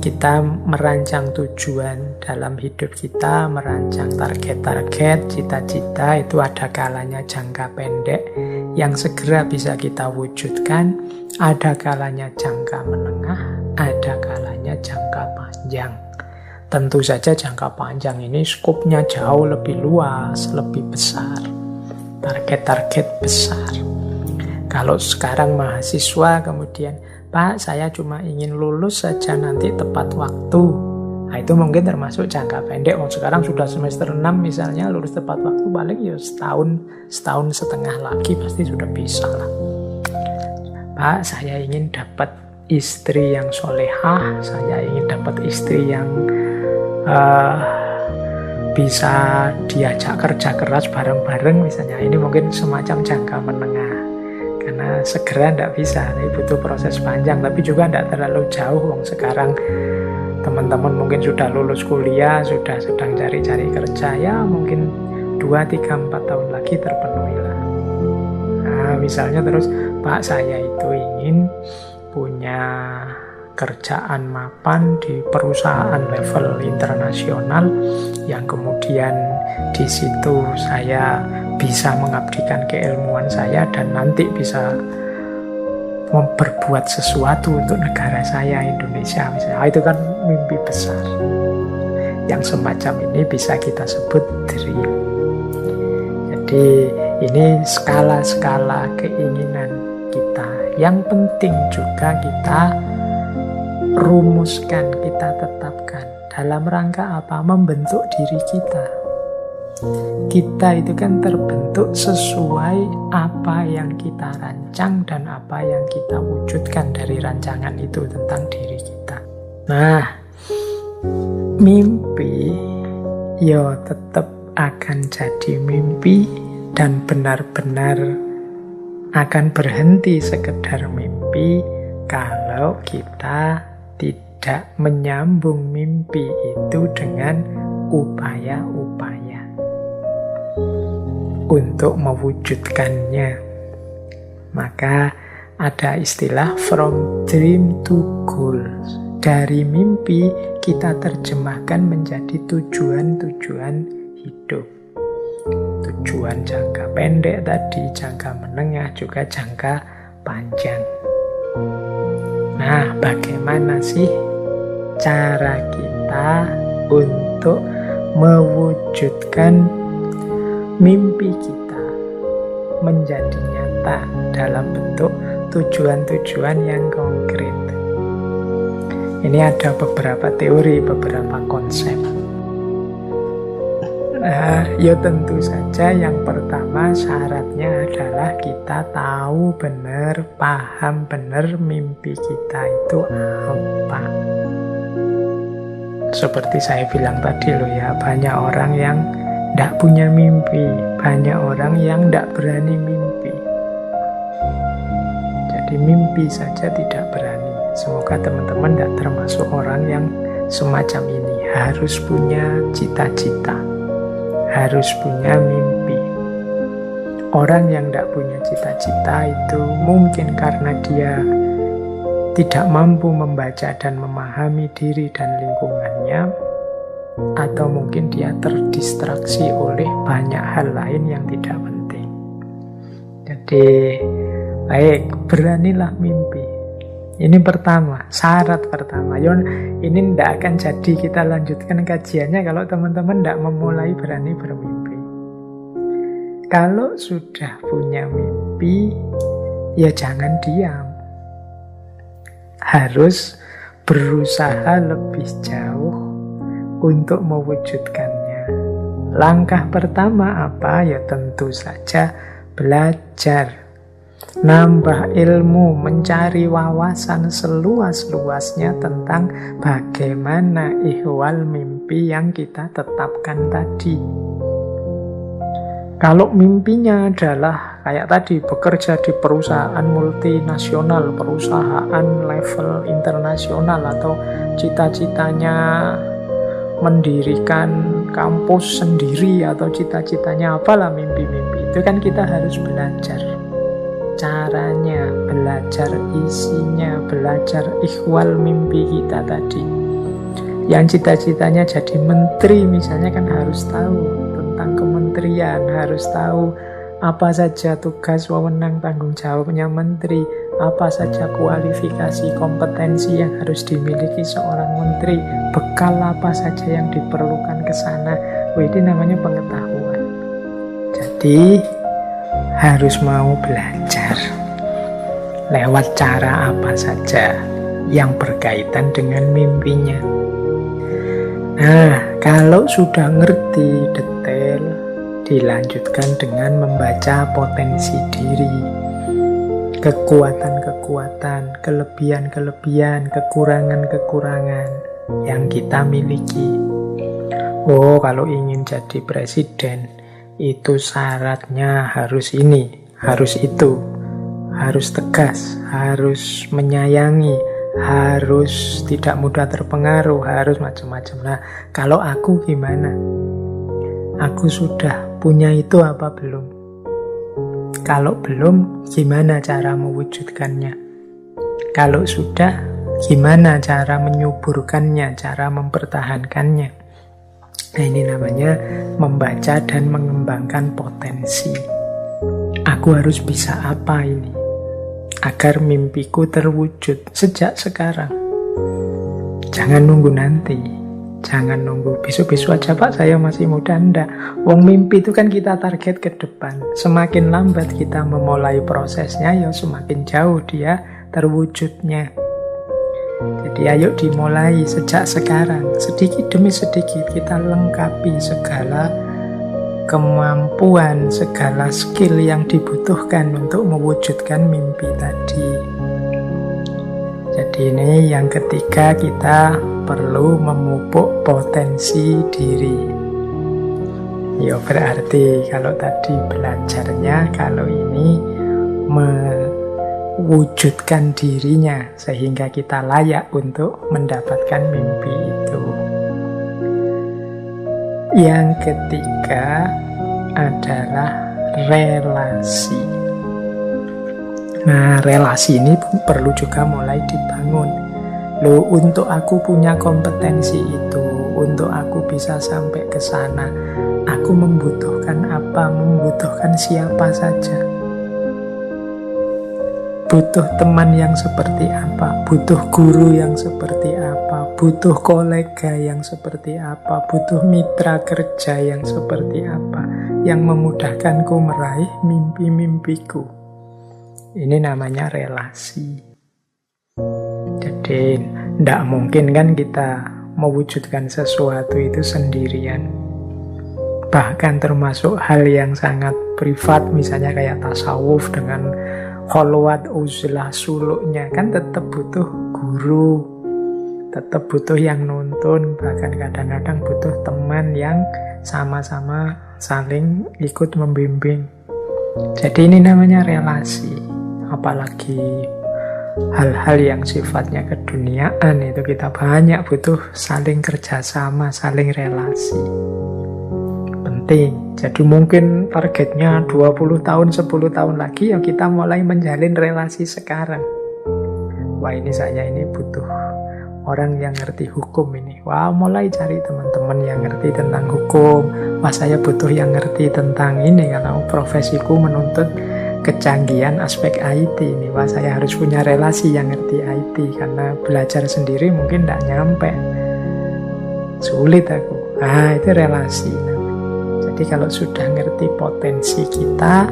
kita merancang tujuan dalam hidup kita, merancang target-target, cita-cita, itu ada kalanya jangka pendek yang segera bisa kita wujudkan, ada kalanya jangka menengah, ada kalanya jangka panjang. Tentu saja jangka panjang ini skopnya jauh lebih luas, lebih besar, target-target besar. Kalau sekarang mahasiswa kemudian, Pak, saya cuma ingin lulus saja nanti tepat waktu. Nah, itu mungkin termasuk jangka pendek. Sekarang sudah semester 6 misalnya, lulus tepat waktu paling ya setahun setengah lagi pasti sudah bisa lah. Pak, saya ingin dapat istri yang solehah, saya ingin dapat istri yang bisa diajak kerja keras bareng-bareng misalnya. Ini mungkin semacam jangka menengah. Karena segera tidak bisa, ini butuh proses panjang, tapi juga tidak terlalu jauh. Sekarang teman-teman mungkin sudah lulus kuliah, sudah sedang cari-cari kerja, ya mungkin 2, 3, 4 tahun lagi terpenuhi lah. Nah, misalnya terus, Pak, saya itu ingin punya kerjaan mapan di perusahaan level internasional yang kemudian di situ saya bisa mengabdikan keilmuan saya dan nanti bisa berbuat sesuatu untuk negara saya, Indonesia misalnya. Itu kan mimpi besar. Yang semacam ini bisa kita sebut dream. Jadi ini skala-skala keinginan kita. Yang penting juga kita rumuskan, kita tetapkan. Dalam rangka apa? Membentuk diri kita. Kita itu kan terbentuk sesuai apa yang kita rancang dan apa yang kita wujudkan dari rancangan itu tentang diri kita. Nah, mimpi ya tetap akan jadi mimpi dan benar-benar akan berhenti sekedar mimpi kalau kita tidak menyambung mimpi itu dengan upaya-upaya untuk mewujudkannya. Maka ada istilah from dream to goals. Dari mimpi kita terjemahkan menjadi tujuan-tujuan hidup. Tujuan jangka pendek tadi, jangka menengah, juga jangka panjang. Nah, bagaimana sih cara kita untuk mewujudkan mimpi kita menjadi nyata dalam bentuk tujuan-tujuan yang konkret? Ini ada beberapa teori, beberapa konsep. Nah, ya tentu saja yang pertama syaratnya adalah kita tahu benar, paham benar mimpi kita itu apa. Seperti saya bilang tadi loh ya, banyak orang yang tidak punya mimpi, banyak orang yang tidak berani mimpi. Jadi mimpi saja tidak berani. Semoga teman-teman tidak termasuk orang yang semacam ini. Harus punya cita-cita, harus punya mimpi. Orang yang tidak punya cita-cita itu mungkin karena dia tidak mampu membaca dan memahami diri dan lingkungannya, atau mungkin dia terdistraksi oleh banyak hal lain yang tidak penting. Jadi, baik, beranilah mimpi. Ini pertama, syarat pertama. Ini tidak akan jadi kita lanjutkan kajiannya kalau teman-teman tidak memulai berani bermimpi. Kalau sudah punya mimpi, ya jangan diam. Harus berusaha lebih jauh untuk mewujudkannya. Langkah pertama apa? Ya tentu saja belajar. Nambah ilmu, mencari wawasan seluas-luasnya tentang bagaimana ihwal mimpi yang kita tetapkan tadi. Kalau mimpinya adalah kayak tadi, bekerja di perusahaan multinasional, perusahaan level internasional, atau cita-citanya mendirikan kampus sendiri, atau cita-citanya apalah mimpi-mimpi itu, kan kita harus belajar caranya, belajar isinya, belajar ikhwal mimpi kita tadi. Yang cita-citanya jadi menteri misalnya kan harus tahu tentang kementerian, harus tahu apa saja tugas, wewenang, tanggung jawabnya menteri, apa saja kualifikasi, kompetensi yang harus dimiliki seorang menteri, bekal apa saja yang diperlukan ke sana. Ini namanya pengetahuan. Jadi harus mau belajar lewat cara apa saja yang berkaitan dengan mimpinya. Nah, kalau sudah ngerti detail, dilanjutkan dengan membaca potensi diri, kekuatan-kekuatan, kelebihan-kelebihan, kekurangan-kekurangan yang kita miliki. Oh, kalau ingin jadi presiden, itu syaratnya harus ini, harus itu, harus tegas, harus menyayangi, harus tidak mudah terpengaruh, harus macam-macam. Nah, kalau aku gimana? Aku sudah punya itu apa belum? Kalau belum, gimana cara mewujudkannya? Kalau sudah, gimana cara menyuburkannya, cara mempertahankannya? Nah, ini namanya membaca dan mengembangkan potensi. Aku harus bisa apa ini? Agar mimpiku terwujud sejak sekarang. Jangan nunggu nanti. Jangan nunggu besok-besok aja Pak, saya masih muda. Ndak. Wong mimpi itu kan kita target ke depan. Semakin lambat kita memulai prosesnya, ya semakin jauh dia terwujudnya. Jadi ayo dimulai sejak sekarang. Sedikit demi sedikit kita lengkapi segala kemampuan, segala skill yang dibutuhkan untuk mewujudkan mimpi tadi. Jadi ini yang ketiga, kita perlu memupuk potensi diri. Ya berarti kalau tadi belajarnya, kalau ini mewujudkan dirinya sehingga kita layak untuk mendapatkan mimpi itu. Yang ketiga adalah relasi. Nah, relasi ini perlu juga mulai dibangun. Loh, untuk aku punya kompetensi itu, untuk aku bisa sampai ke sana, aku membutuhkan apa? Membutuhkan siapa saja? Butuh teman yang seperti apa? Butuh guru yang seperti apa? Butuh kolega yang seperti apa? Butuh mitra kerja yang seperti apa? Yang memudahkanku meraih mimpi-mimpiku. Ini namanya relasi. Jadi, tidak mungkin kan kita mewujudkan sesuatu itu sendirian. Bahkan termasuk hal yang sangat privat, misalnya kayak tasawuf dengan kholwat, uzlah, suluknya, kan tetap butuh guru, tetap butuh yang nuntun, bahkan kadang-kadang butuh teman yang sama-sama saling ikut membimbing. Jadi ini namanya relasi. Apalagi hal-hal yang sifatnya keduniaan, itu kita banyak butuh saling kerjasama, saling relasi. Penting. Jadi mungkin targetnya 20 tahun, 10 tahun lagi, ya kita mulai menjalin relasi sekarang. Wah, ini saya ini butuh orang yang ngerti hukum ini. Wah, mulai cari teman-teman yang ngerti tentang hukum. Wah, saya butuh yang ngerti tentang ini, karena profesiku menuntut kecanggihan aspek IT ini. Wah, saya harus punya relasi yang ngerti IT, karena belajar sendiri mungkin tidak nyampe. Sulit aku. Ah, itu relasi. Jadi kalau sudah ngerti potensi kita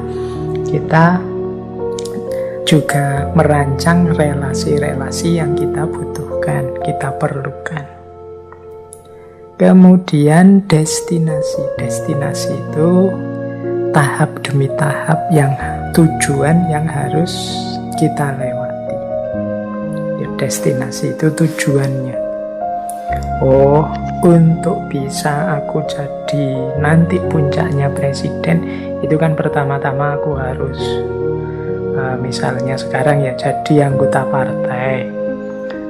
juga merancang relasi-relasi yang kita butuhkan, kita perlukan. Kemudian destinasi. Destinasi itu tahap demi tahap, yang tujuan yang harus kita lewati. Ya, destinasi itu tujuannya. Oh, untuk bisa aku jadi nanti puncaknya presiden, itu kan pertama-tama aku harus misalnya sekarang ya jadi anggota partai.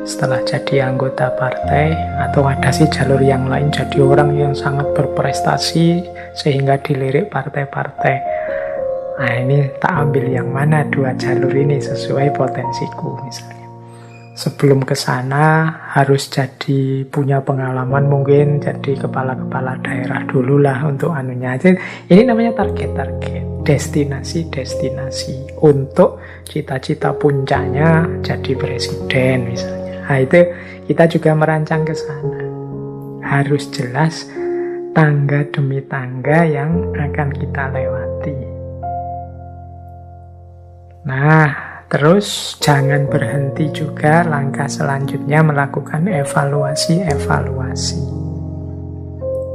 Setelah jadi anggota partai, atau ada sih jalur yang lain, jadi orang yang sangat berprestasi sehingga dilirik partai-partai. Nah, ini tak ambil yang mana dua jalur ini sesuai potensiku misalnya. sebelum ke sana harus punya pengalaman, mungkin jadi kepala-kepala daerah dulu lah untuk anunya. Ini namanya target-target, destinasi-destinasi untuk cita-cita puncaknya jadi presiden misalnya. Nah, itu kita juga merancang ke sana. Harus jelas tangga demi tangga yang akan kita lewati. Nah, terus jangan berhenti juga, langkah selanjutnya melakukan evaluasi.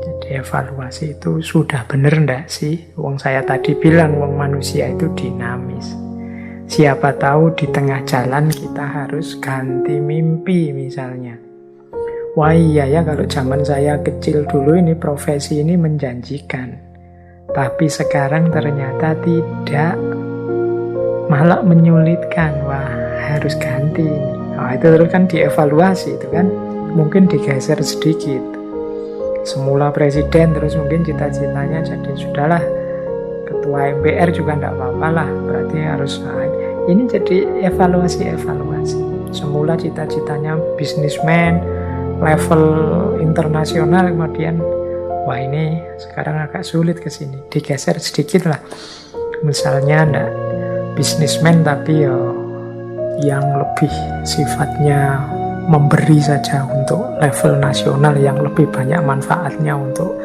Jadi evaluasi itu sudah benar enggak sih? Wong saya tadi bilang wong manusia itu dinamis. Siapa tahu di tengah jalan kita harus ganti mimpi misalnya. Wah iya ya, kalau zaman saya kecil dulu ini profesi ini menjanjikan. Tapi sekarang ternyata tidak, malah menyulitkan. Wah, harus ganti ini. Nah, itu terus kan dievaluasi, itu kan mungkin digeser sedikit. Semula presiden, terus mungkin cita-citanya jadi sudahlah ketua MPR juga enggak apa-apa lah, berarti harus ini jadi evaluasi. Semula cita-citanya bisnismen level internasional, kemudian wah ini sekarang agak sulit ke sini, digeser sedikit lah. Misalnya enggak bisnismen tapi yang lebih sifatnya memberi saja untuk level nasional, yang lebih banyak manfaatnya untuk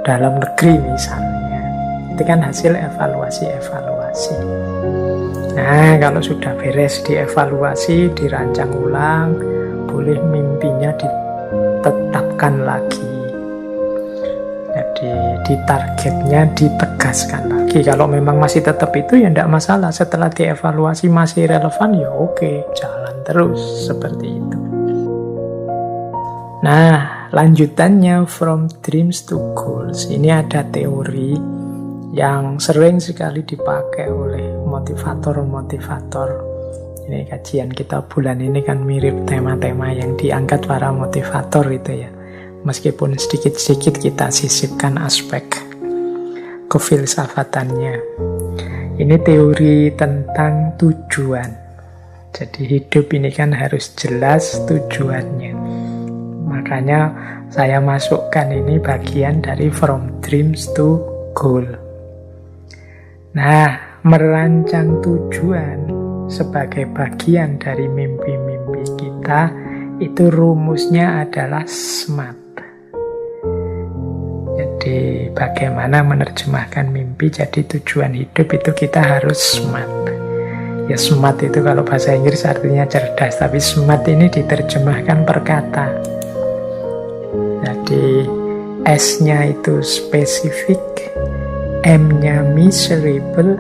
dalam negeri misalnya. Itu kan hasil evaluasi. Nah, kalau sudah beres dievaluasi, dirancang ulang, boleh mimpinya ditetapkan lagi. Jadi di targetnya ditegaskan lagi. Kalau memang masih tetap itu ya tidak masalah. Setelah dievaluasi masih relevan ya oke, jalan terus seperti itu. Nah, lanjutannya from dreams to goals. Ini ada teori yang sering sekali dipakai oleh motivator-motivator. Ini kajian kita bulan ini kan mirip tema-tema yang diangkat para motivator itu ya. Meskipun sedikit-sedikit kita sisipkan aspek kefilsafatannya. Ini teori tentang tujuan. Jadi hidup ini kan harus jelas tujuannya. Makanya saya masukkan ini bagian dari from dreams to goal. Nah, merancang tujuan sebagai bagian dari mimpi-mimpi kita, itu rumusnya adalah SMART. Jadi bagaimana menerjemahkan mimpi jadi tujuan hidup, itu kita harus smart. Ya smart itu kalau bahasa Inggris artinya cerdas, tapi smart ini diterjemahkan per kata. Jadi S-nya itu spesifik, M-nya measurable,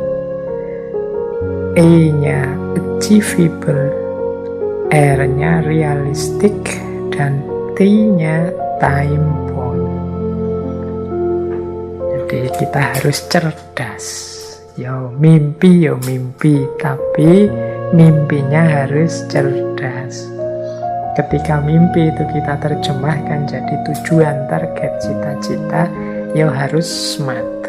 E-nya achievable, R-nya realistic, dan T-nya time bound. Jadi kita harus cerdas. Yo mimpi, tapi mimpinya harus cerdas. Ketika mimpi itu kita terjemahkan jadi tujuan, target, cita-cita, yo harus smart.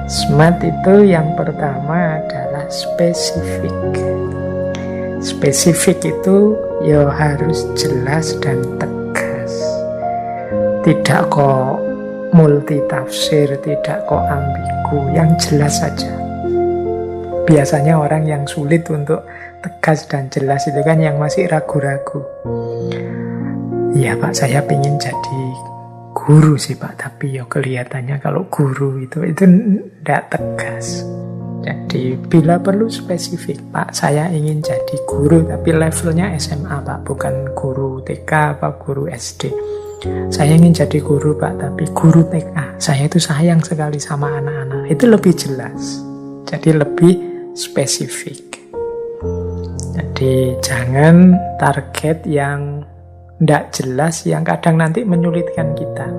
Smart itu yang pertama adalah spesifik. Spesifik itu yo harus jelas dan tegas. Tidak kok multitafsir, tidak kok ambigu, yang jelas saja. Biasanya orang yang sulit untuk tegas dan jelas itu kan yang masih ragu-ragu. Iya Pak, saya ingin jadi guru sih Pak, tapi ya kelihatannya kalau guru itu tidak tegas. Jadi bila perlu spesifik, Pak saya ingin jadi guru tapi levelnya SMA Pak, bukan guru TK apa guru SD. Saya ingin jadi guru Pak, tapi guru TK. Saya itu sayang sekali sama anak-anak. Itu lebih jelas. Jadi lebih spesifik. Jadi jangan target yang tidak jelas, yang kadang nanti menyulitkan kita.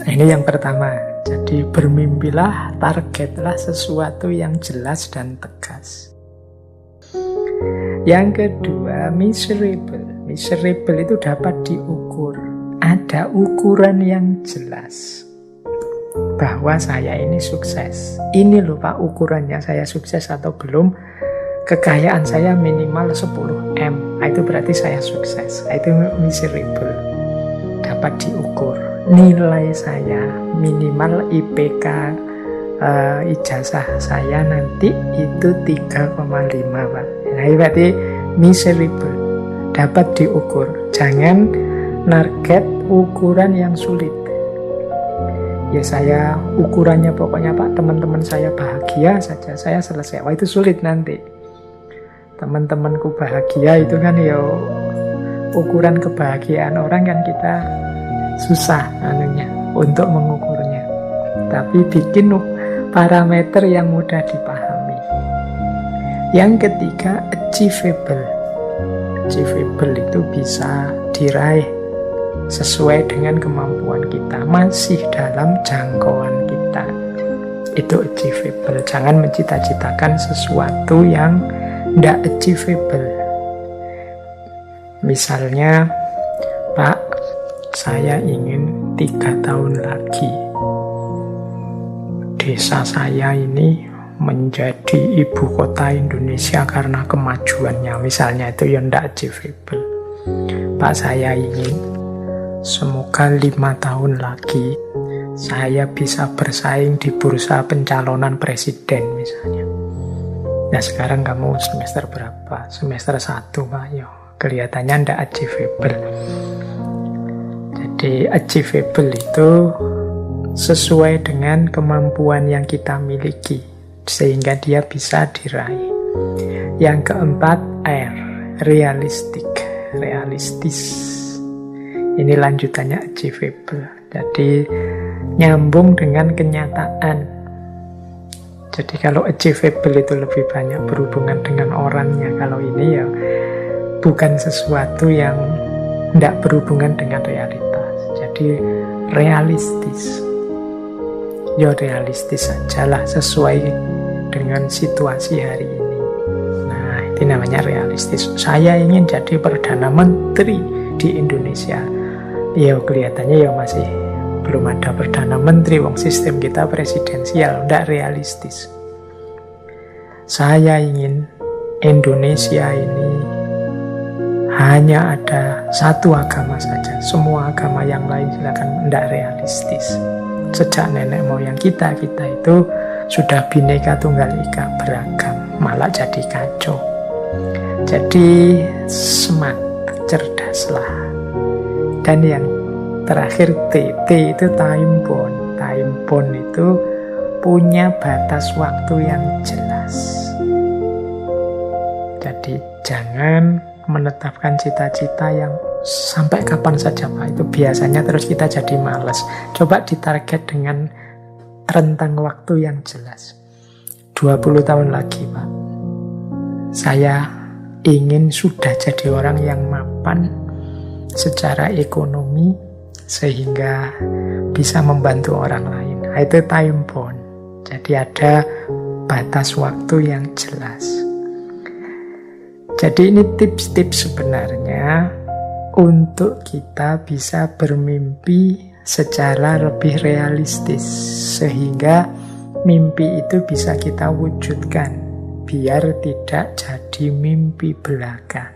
Ini yang pertama. Jadi bermimpilah, targetlah sesuatu yang jelas dan tegas. Yang kedua, measurable. Measurable itu dapat diukur. Ada ukuran yang jelas bahwa saya ini sukses. Ini loh Pak ukurannya, saya sukses atau belum kekayaan saya minimal 10M, itu berarti saya sukses. Itu miserable, dapat diukur. Nilai saya minimal IPK, ijazah saya nanti itu 3,5 Pak. Nah itu berarti miserable, dapat diukur. Jangan target ukuran yang sulit. Ya saya ukurannya pokoknya Pak, teman-teman saya bahagia saja, saya selesai. Wah itu sulit nanti. Teman-temanku bahagia itu kan ya ukuran kebahagiaan orang kan kita susah anunya untuk mengukurnya. Tapi bikin parameter yang mudah dipahami. Yang ketiga, achievable. Achievable itu bisa diraih sesuai dengan kemampuan kita, masih dalam jangkauan kita. Itu achievable. Jangan mencita-citakan sesuatu yang tidak achievable. Misalnya, Pak, saya ingin 3 tahun lagi desa saya ini menjadi ibu kota Indonesia karena kemajuannya. Misalnya itu yang tidak achievable. Pak, saya ingin semoga 5 tahun lagi saya bisa bersaing di bursa pencalonan presiden misalnya. Nah sekarang kamu semester berapa? Semester 1 Pak. Yo, kelihatannya tidak achievable. Jadi achievable itu sesuai dengan kemampuan yang kita miliki, sehingga dia bisa diraih. Yang keempat, R, realistic, realistis. Ini lanjutannya achievable. Jadi nyambung dengan kenyataan. Jadi kalau achievable itu lebih banyak berhubungan dengan orangnya. Kalau ini ya bukan sesuatu yang tidak berhubungan dengan realitas. Jadi realistis. Ya realistis sajalah sesuai dengan situasi hari ini. Nah itu namanya realistis. Saya ingin jadi Perdana Menteri di Indonesia. Ya kelihatannya ya masih belum ada Perdana Menteri, wong sistem kita presidensial, tidak realistis. Saya ingin Indonesia ini hanya ada satu agama saja, semua agama yang lain silakan, tidak realistis. Sejak nenek moyang kita itu sudah Bhinneka Tunggal Ika, beragam, malah jadi kacau. Jadi smart, cerdaslah. Dan yang terakhir T itu time bound. Time bound itu punya batas waktu yang jelas. Jadi jangan menetapkan cita-cita yang sampai kapan saja Pak. Itu biasanya terus kita jadi malas. Coba ditarget dengan rentang waktu yang jelas. 20 tahun lagi Pak, saya ingin sudah jadi orang yang mapan secara ekonomi sehingga bisa membantu orang lain. Itu time bound. Jadi ada batas waktu yang jelas. Jadi ini tips-tips sebenarnya untuk kita bisa bermimpi secara lebih realistis sehingga mimpi itu bisa kita wujudkan biar tidak jadi mimpi belaka.